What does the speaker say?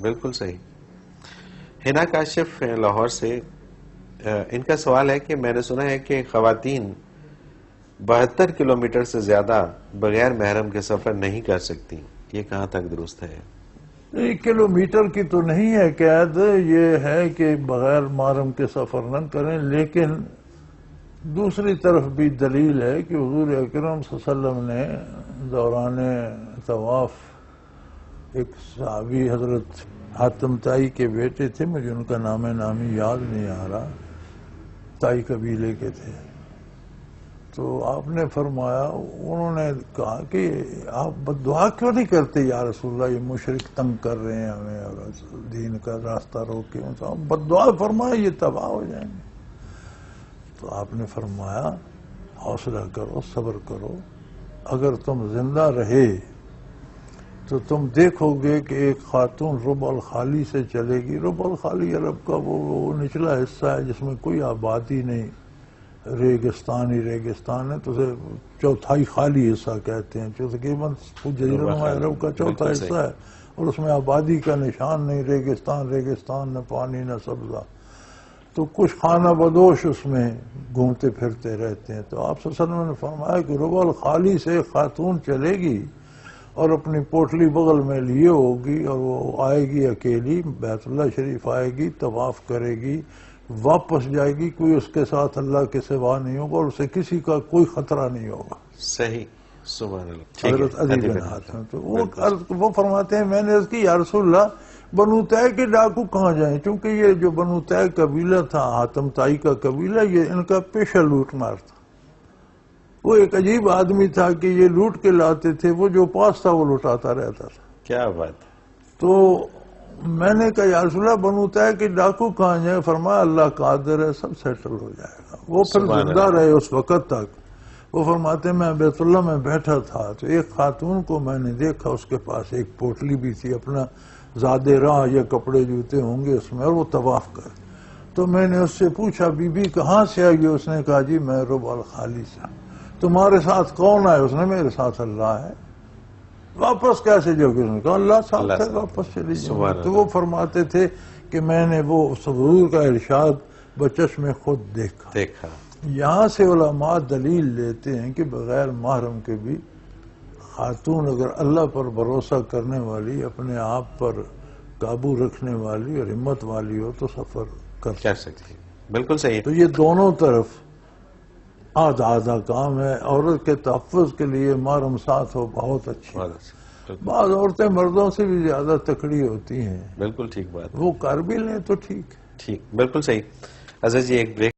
بالکل صحیح. حنا کاشف لاہور سے، ان کا سوال ہے کہ میں نے سنا ہے کہ خواتین 72 کلومیٹر سے زیادہ بغیر محرم کے سفر نہیں کر سکتی، یہ کہاں تک درست ہے؟ 1 کلومیٹر کی تو نہیں ہے قید، یہ ہے کہ بغیر محرم کے سفر نہ کریں، لیکن دوسری طرف بھی دلیل ہے کہ حضور اکرم صلی اللہ علیہ وسلم نے دوران طواف ایک صحابی حضرت حاتم طائی کے بیٹے تھے، مجھے ان کا نام نامی یاد نہیں آ رہا، طائی قبیلے کے تھے، تو آپ نے فرمایا، انہوں نے کہا کہ آپ بد دعا کیوں نہیں کرتے یا رسول اللہ، یہ مشرک تنگ کر رہے ہیں ہمیں اور دین کا راستہ روکے، بد دعا فرمایا یہ تباہ ہو جائیں گے. تو آپ نے فرمایا حوصلہ کرو، صبر کرو، اگر تم زندہ رہے تو تم دیکھو گے کہ ایک خاتون ربع الخالی سے چلے گی. ربع الخالی عرب کا وہ نچلا حصہ ہے جس میں کوئی آبادی نہیں، ریگستان ہی ریگستان ہے، تو اسے چوتھائی خالی حصہ کہتے ہیں، جو تقریباً جزیرہ نما عرب کا چوتھا حصہ ہے، اور اس میں آبادی کا نشان نہیں، ریگستان، نہ پانی نہ سبزہ، تو کچھ خانہ بدوش اس میں گھومتے پھرتے رہتے ہیں. تو آپ صلی اللہ علیہ وسلم نے فرمایا کہ ربع الخالی سے خاتون چلے گی اور اپنی پوٹلی بغل میں لیے ہوگی، اور وہ آئے گی اکیلی، بیت اللہ شریف آئے گی، طواف کرے گی، واپس جائے گی، کوئی اس کے ساتھ اللہ کے سوا نہیں ہوگا اور اسے کسی کا کوئی خطرہ نہیں ہوگا. صحیح، سبحان اللہ. حضرت علی بن حاتم تو وہ فرماتے ہیں، میں نے عرض کی یا رسول اللہ، بنو طے کے ڈاکو کہاں جائیں؟ چونکہ یہ جو بنو طے قبیلہ تھا، حاتم طائی کا قبیلہ، یہ ان کا پیشہ لوٹ مار تھا. وہ ایک عجیب آدمی تھا کہ یہ لوٹ کے لاتے تھے، وہ جو پاس تھا وہ لوٹاتا رہتا تھا. کیا بات. تو میں نے کہا یا رسول اللہ، بنو طے کے ڈاکو کہاں جائیں؟ فرمایا اللہ قادر ہے، سب سیٹل ہو جائے گا. وہ پھر زندہ رہے اس وقت تک. وہ فرماتے ہیں میں بیت اللہ میں بیٹھا تھا تو ایک خاتون کو میں نے دیکھا، اس کے پاس ایک پوٹلی بھی تھی، اپنا زاد راہ یا کپڑے جوتے ہوں گے اس میں، اور وہ طواف کر. تو میں نے اس سے پوچھا بی بی کہاں سے آئی؟ اس نے کہا جی میں ربع الخالی سے. تمہارے ساتھ کون آئے؟ اس نے میرے ساتھ اللہ ہے. واپس کیسے جاؤ گے؟ اس نے کہا اللہ ساتھ ہے، واپس چلی جاؤ. تو وہ فرماتے تھے کہ میں نے وہ حضور کا ارشاد بچشم خود دیکھا. یہاں سے علماء دلیل لیتے ہیں کہ بغیر محرم کے بھی خاتون اگر اللہ پر بھروسہ کرنے والی، اپنے آپ پر قابو رکھنے والی اور ہمت والی ہو تو سفر کر سکتی. بالکل صحیح. تو یہ دونوں طرف آدھا کام ہے. عورت کے تحفظ کے لیے محرم ساتھ ہو بہت اچھی. بعض عورتیں مردوں سے بھی زیادہ تکڑی ہوتی ہیں. بالکل ٹھیک بات. وہ کر بھی لیں تو ٹھیک. بالکل صحیح. حضرت جی ایک بریک